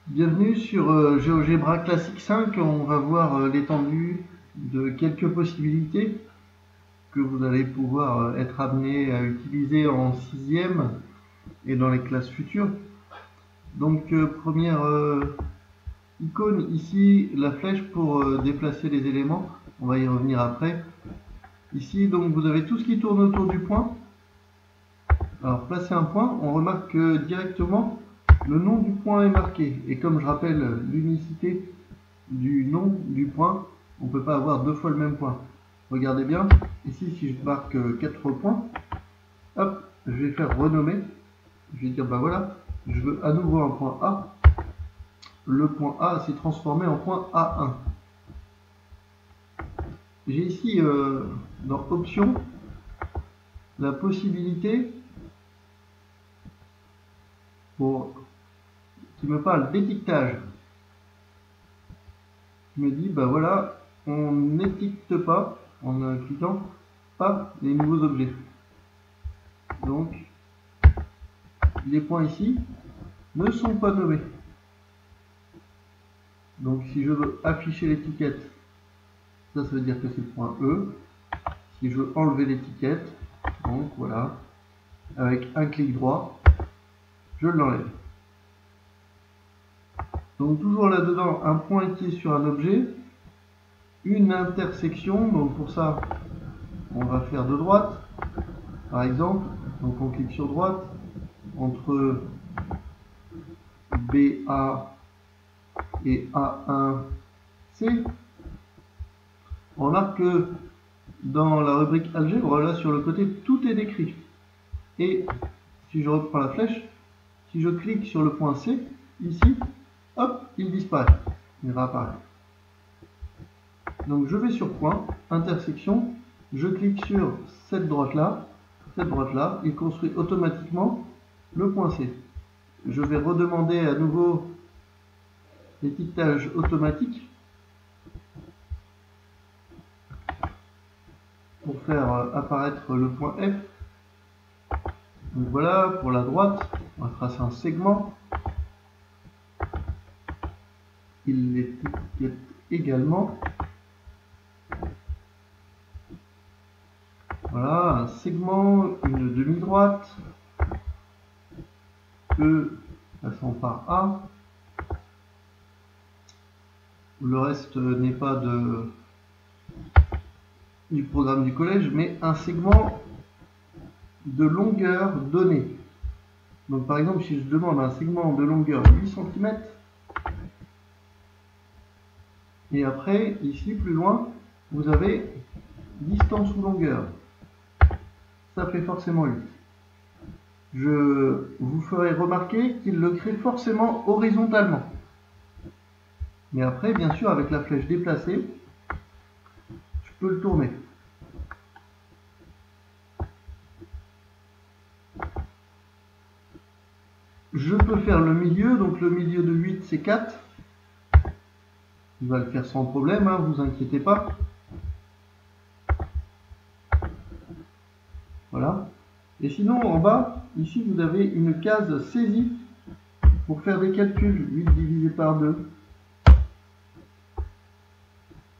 Bienvenue sur GeoGebra Classic 5. On va voir l'étendue de quelques possibilités que vous allez pouvoir être amené à utiliser en sixième et dans les classes futures. Donc première icône ici, la flèche pour déplacer les éléments. On va y revenir après. Ici donc vous avez tout ce qui tourne autour du point. Alors placer un point, on remarque que directement le nom du point est marqué. Et comme je rappelle l'unicité du nom du point, on ne peut pas avoir deux fois le même point. Regardez bien, ici si je marque 4 points, hop, je vais faire renommer. Je vais dire bah voilà, je veux à nouveau un point A. Le point A s'est transformé en point A1. J'ai ici dans Options la possibilité qui me parle d'étiquetage. Qui me dit bah voilà, on n'étiquete pas en cliquant pas les nouveaux objets. Donc les points ici ne sont pas nommés. Donc si je veux afficher l'étiquette, ça veut dire que c'est le point E. Si je veux enlever l'étiquette, donc voilà, avec un clic droit, je l'enlève. Donc toujours là-dedans, un point qui est sur un objet, une intersection, donc pour ça, on va faire de droite, par exemple, donc on clique sur droite, entre BA et A1C. On remarque que dans la rubrique algèbre, là sur le côté, tout est décrit. Et si je reprends la flèche, si je clique sur le point C, ici, hop, il disparaît. Il réapparaît. Donc je vais sur point, intersection, je clique sur cette droite-là, il construit automatiquement le point C. Je vais redemander à nouveau l'étiquetage automatique pour faire apparaître le point F. Donc voilà, pour la droite, on va tracer un segment. Il l'étiquette également. Voilà, un segment, une demi-droite, E passant par A. Le reste n'est pas du programme du collège, mais un segment de longueur donnée. Donc par exemple, si je demande un segment de longueur 8 cm, et après, ici plus loin, vous avez distance ou longueur. Ça fait forcément 8. Je vous ferai remarquer qu'il le crée forcément horizontalement. Mais après, bien sûr, avec la flèche déplacée, je peux le tourner. Je peux faire le milieu, donc le milieu de 8 c'est 4. Il va le faire sans problème, hein, vous inquiétez pas. Voilà. Et sinon, en bas, ici, vous avez une case saisie pour faire des calculs. 8 divisé par 2.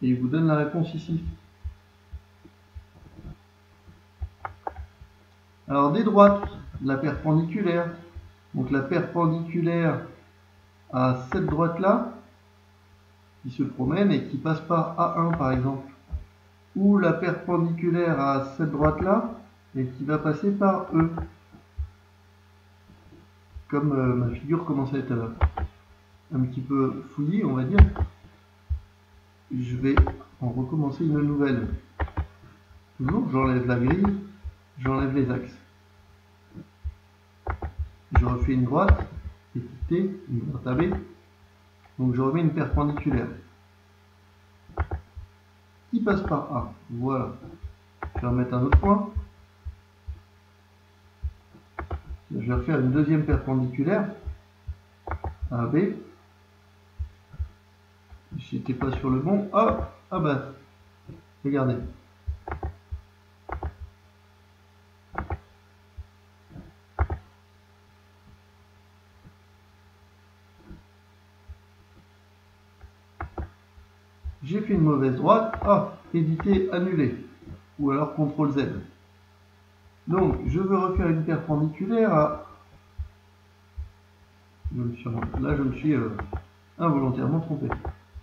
Et il vous donne la réponse ici. Alors, des droites, la perpendiculaire. Donc, la perpendiculaire à cette droite-là, qui se promène et qui passe par A1, par exemple. Ou la perpendiculaire à cette droite-là, et qui va passer par E. Comme ma figure commence à être un petit peu fouillie, on va dire. Je vais en recommencer une nouvelle. Toujours, j'enlève la grille, j'enlève les axes. Je refais une droite, étiquetée, une droite AB. Donc je remets une perpendiculaire qui passe par A. Voilà. Je vais remettre un autre point. Je vais refaire une deuxième perpendiculaire AB. Si j'étais pas sur le bon, hop, ah bah, regardez. j'ai fait une mauvaise droite, ah, éditer, annuler, ou alors CTRL Z. Donc je veux refaire une perpendiculaire à... Là je me suis involontairement trompé.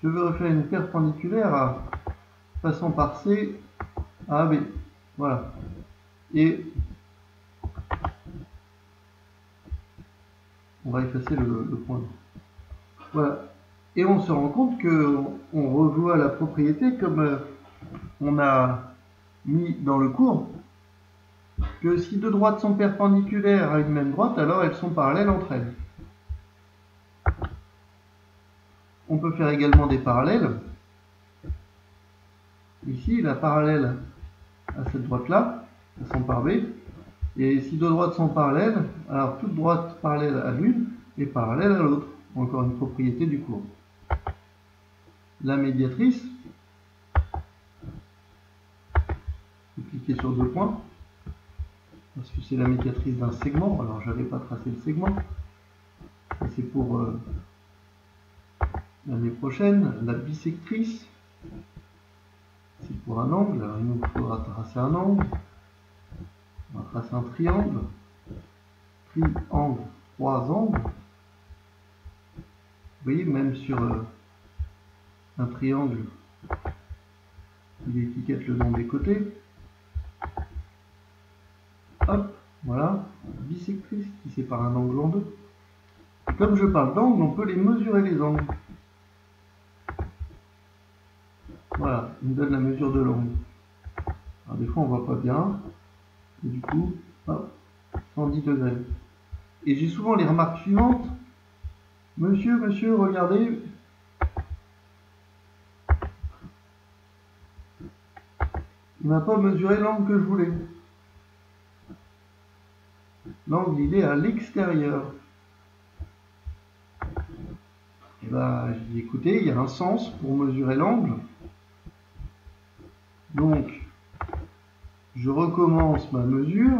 Je veux refaire une perpendiculaire à passant par C à AB. Voilà. Et on va effacer le point. Voilà. Et on se rend compte que on revoit la propriété comme on a mis dans le cours, que si deux droites sont perpendiculaires à une même droite, alors elles sont parallèles entre elles. On peut faire également des parallèles. Ici, la parallèle à cette droite-là, elles sont par B. Et si deux droites sont parallèles, alors toute droite parallèle à l'une est parallèle à l'autre. Encore une propriété du cours. La médiatrice, vous cliquez sur deux points, parce que c'est la médiatrice d'un segment. Alors, je n'avais pas tracé le segment. Ça, c'est pour l'année prochaine. La bisectrice, c'est pour un angle. Alors, il nous faudra tracer un angle. On va tracer un triangle. Triangle, trois angles. Vous voyez, même sur un triangle, il étiquette le nom des côtés. Hop, voilà, bisectrice qui sépare un angle en deux. Et comme je parle d'angle, on peut les mesurer les angles. Voilà, il me donne la mesure de l'angle. Alors des fois on voit pas bien, et du coup, hop, 110 degrés. Et j'ai souvent les remarques suivantes. Monsieur, regardez. Il m'a pas mesuré l'angle que je voulais. L'angle, il est à l'extérieur. Et bien, j'ai dit, écoutez, il y a un sens pour mesurer l'angle. Donc, je recommence ma mesure.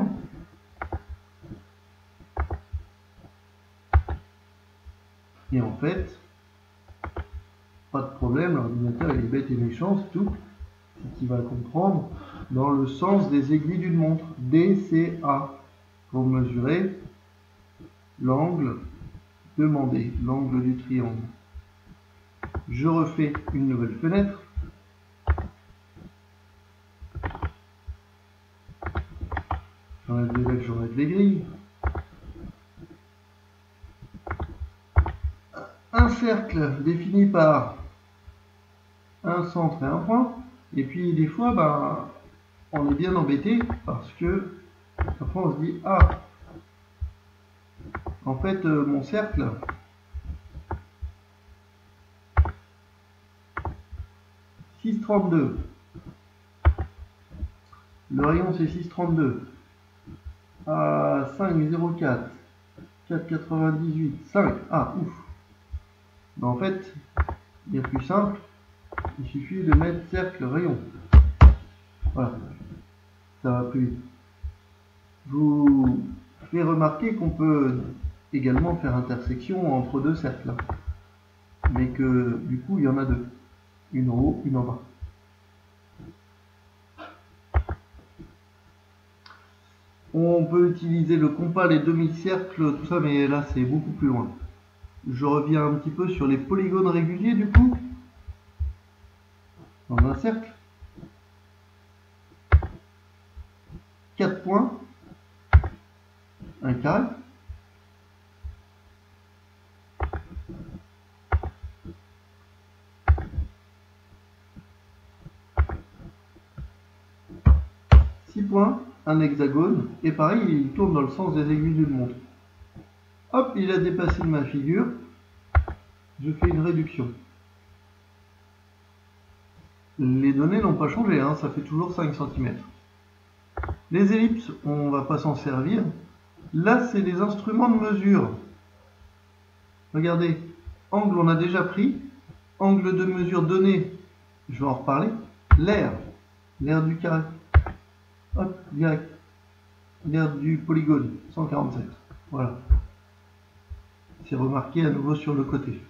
Et en fait, pas de problème, l'ordinateur il est bête et méchant, c'est tout. C'est qu'il va comprendre dans le sens des aiguilles d'une montre, DCA, pour mesurer l'angle demandé, l'angle du triangle. Je refais une nouvelle fenêtre. J'enlève les lettres, j'enlève les grilles. Un cercle défini par un centre et un point. Et puis des fois, ben, on est bien embêté parce que parfois on se dit, ah, en fait, mon cercle, « 6,32. Le rayon c'est 6,32. À 5,04. 4,98. 5. Ah, ouf. Mais en fait, il y a plus simple. Il suffit de mettre cercle rayon. Voilà. Ça va plus vite. Je vous fais remarquer qu'on peut également faire intersection entre deux cercles. Mais que du coup, il y en a deux. Une en haut, une en bas. On peut utiliser le compas, les demi-cercles, tout ça, mais là c'est beaucoup plus loin. Je reviens un petit peu sur les polygones réguliers du coup. Dans un cercle. 4 points. Un carré. Points, un hexagone, et pareil, il tourne dans le sens des aiguilles d'une montre. Hop, il a dépassé ma figure, je fais une réduction. Les données n'ont pas changé, hein, ça fait toujours 5 cm. Les ellipses, on va pas s'en servir. Là, c'est des instruments de mesure. Regardez, angle, on a déjà pris. Angle de mesure donné, je vais en reparler. L'air du carré. Hop, direct. L'air du polygone, 147. Voilà. C'est remarqué à nouveau sur le côté.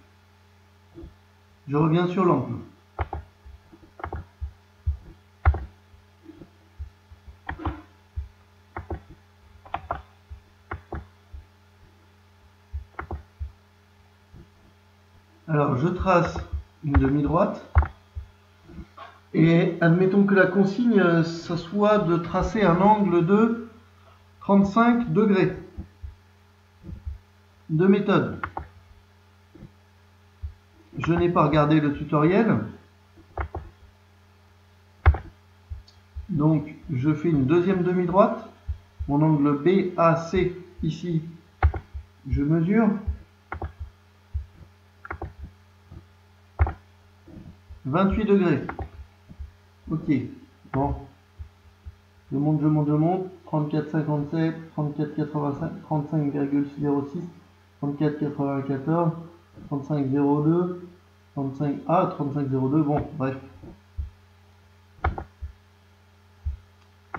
Je reviens sur l'angle. Alors je trace une demi-droite et admettons que la consigne ça soit de tracer un angle de 35 degrés de méthode. Je n'ai pas regardé le tutoriel, donc je fais une deuxième demi-droite, mon angle BAC ici, je mesure 28 degrés. Ok, bon, je monte, 34,57, 34,85, 35,06, 34,94, 35,02, 35,02, bon, bref.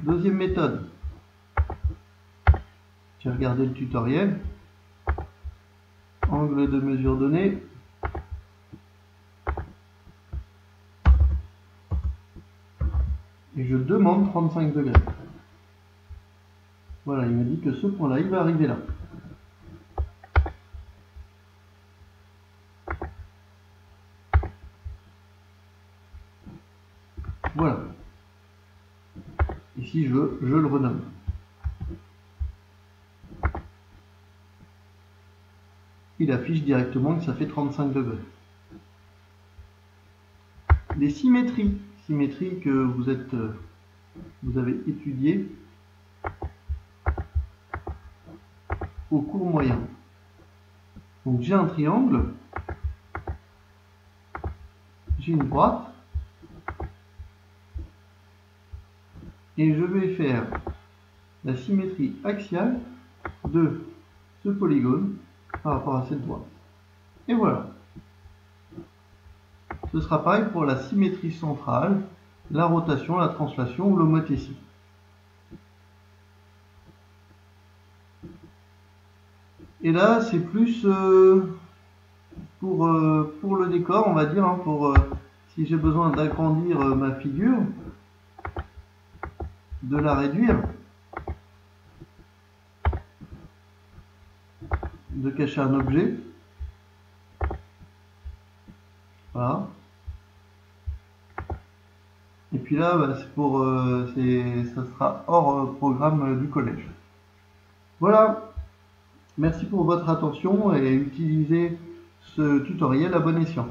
Deuxième méthode, j'ai regardé le tutoriel, angle de mesure donné, et je demande 35 degrés. Voilà, il me dit que ce point-là, il va arriver là. Voilà. Ici, je le renomme. Il affiche directement que ça fait 35 degrés. Les symétries que vous avez étudiées au cours moyen. Donc j'ai un triangle, j'ai une droite, et je vais faire la symétrie axiale de ce polygone par rapport à cette droite. Et voilà. Ce sera pareil pour la symétrie centrale, la rotation, la translation ou l'homothétie. Et là, c'est plus pour le décor, on va dire, hein, si j'ai besoin d'agrandir ma figure, de la réduire, de cacher un objet. Voilà. Et puis là, bah, ça sera hors programme du collège. Voilà. Merci pour votre attention et utilisez ce tutoriel à bon escient.